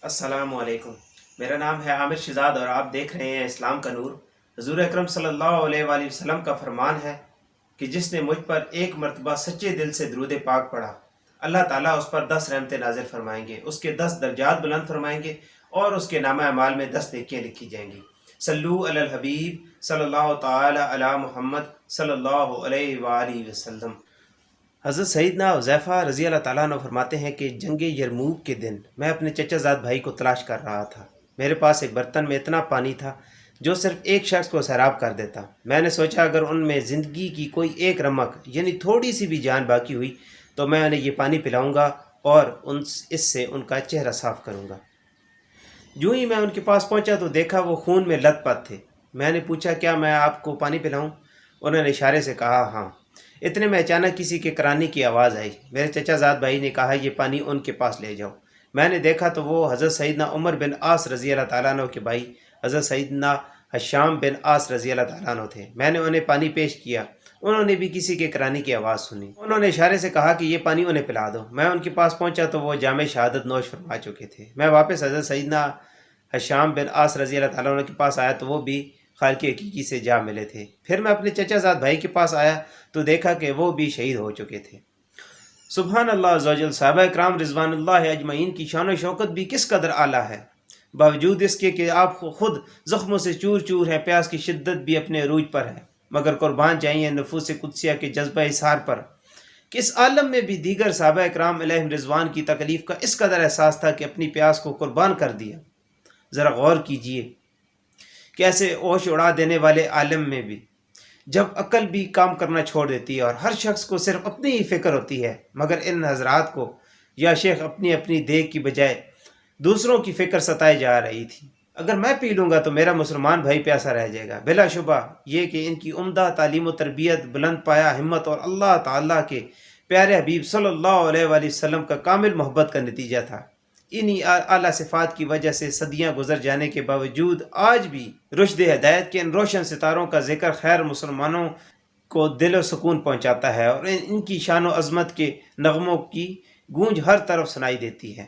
السلام علیکم۔ میرا نام ہے عامر شہزاد اور آپ دیکھ رہے ہیں اسلام کا نور۔ حضور اکرم صلی اللہ علیہ وآلہ وسلم کا فرمان ہے کہ جس نے مجھ پر ایک مرتبہ سچے دل سے درود پاک پڑھا، اللہ تعالیٰ اس پر 10 رحمتیں نازل فرمائیں گے، اس کے 10 درجات بلند فرمائیں گے اور اس کے نامہ اعمال میں 10 نیکیاں لکھی جائیں گی۔ صلو علی الحبیب صلی اللہ تعالی علی محمد صلی اللہ علیہ وآلہ وسلم۔ حضرت سیدنا حذیفہ رضی اللہ تعالیٰ عنہ فرماتے ہیں کہ جنگ یرموک کے دن میں اپنے چچا زاد بھائی کو تلاش کر رہا تھا۔ میرے پاس ایک برتن میں اتنا پانی تھا جو صرف ایک شخص کو سیراب کر دیتا۔ میں نے سوچا اگر ان میں زندگی کی کوئی ایک رمق یعنی تھوڑی سی بھی جان باقی ہوئی تو میں انہیں یہ پانی پلاؤں گا اور اس سے ان کا چہرہ صاف کروں گا۔ جو ہی میں ان کے پاس پہنچا تو دیکھا وہ خون میں لت پت تھے۔ میں نے پوچھا کیا میں آپ کو پانی پلاؤں؟ انہوں نے اشارے سے کہا ہاں۔ اتنے میں اچانک کسی کے کرانے کی آواز آئی۔ میرے چچا زاد بھائی نے کہا یہ پانی ان کے پاس لے جاؤ۔ میں نے دیکھا تو وہ حضرت سیدنا عمر بن عاص رضی اللہ تعالیٰ عنہ کے بھائی حضرت سیدنا حشام بن عاص رضی اللہ تعالیٰ عنہ تھے۔ میں نے انہیں پانی پیش کیا، انہوں نے بھی کسی کے کرانے کی آواز سنی۔ انہوں نے اشارے سے کہا کہ یہ پانی انہیں پلا دو۔ میں ان کے پاس پہنچا تو وہ جام شہادت نوش فرما چکے تھے۔ میں واپس حضرت سیدنا حشام بن عاص رضی اللہ تعالیٰ عنہ کے پاس آیا تو وہ بھی خالق حقیقی سے جا ملے تھے۔ پھر میں اپنے چچا زاد بھائی کے پاس آیا تو دیکھا کہ وہ بھی شہید ہو چکے تھے۔ سبحان اللہ عز و جل، صحابہ کرام رضوان اللہ اجمعین کی شان و شوکت بھی کس قدر اعلیٰ ہے، باوجود اس کے کہ آپ خود زخموں سے چور چور ہیں، پیاس کی شدت بھی اپنے عروج پر ہے، مگر قربان جائیں نفوس قدسیہ کے جذبہ اظہار پر۔ کہ اس عالم میں بھی دیگر صحابہ کرام علیہم رضوان کی تکلیف کا اس قدر احساس تھا کہ اپنی پیاس کو قربان کر دیا۔ ذرا غور کیجئے کہ ایسے ہوش اڑا دینے والے عالم میں بھی جب عقل بھی کام کرنا چھوڑ دیتی ہے اور ہر شخص کو صرف اپنی ہی فکر ہوتی ہے، مگر ان حضرات کو یا شیخ اپنی اپنی دیگ کی بجائے دوسروں کی فکر ستائے جا رہی تھی۔ اگر میں پی لوں گا تو میرا مسلمان بھائی پیاسا رہ جائے گا۔ بلا شبہ یہ کہ ان کی عمدہ تعلیم و تربیت، بلند پایا ہمت اور اللہ تعالیٰ کے پیارے حبیب صلی اللہ علیہ وآلہ وسلم کا کامل محبت کا نتیجہ تھا۔ انہی اعلیٰ صفات کی وجہ سے صدیاں گزر جانے کے باوجود آج بھی رشد ہدایت کے ان روشن ستاروں کا ذکر خیر مسلمانوں کو دل و سکون پہنچاتا ہے اور ان کی شان و عظمت کے نغموں کی گونج ہر طرف سنائی دیتی ہے۔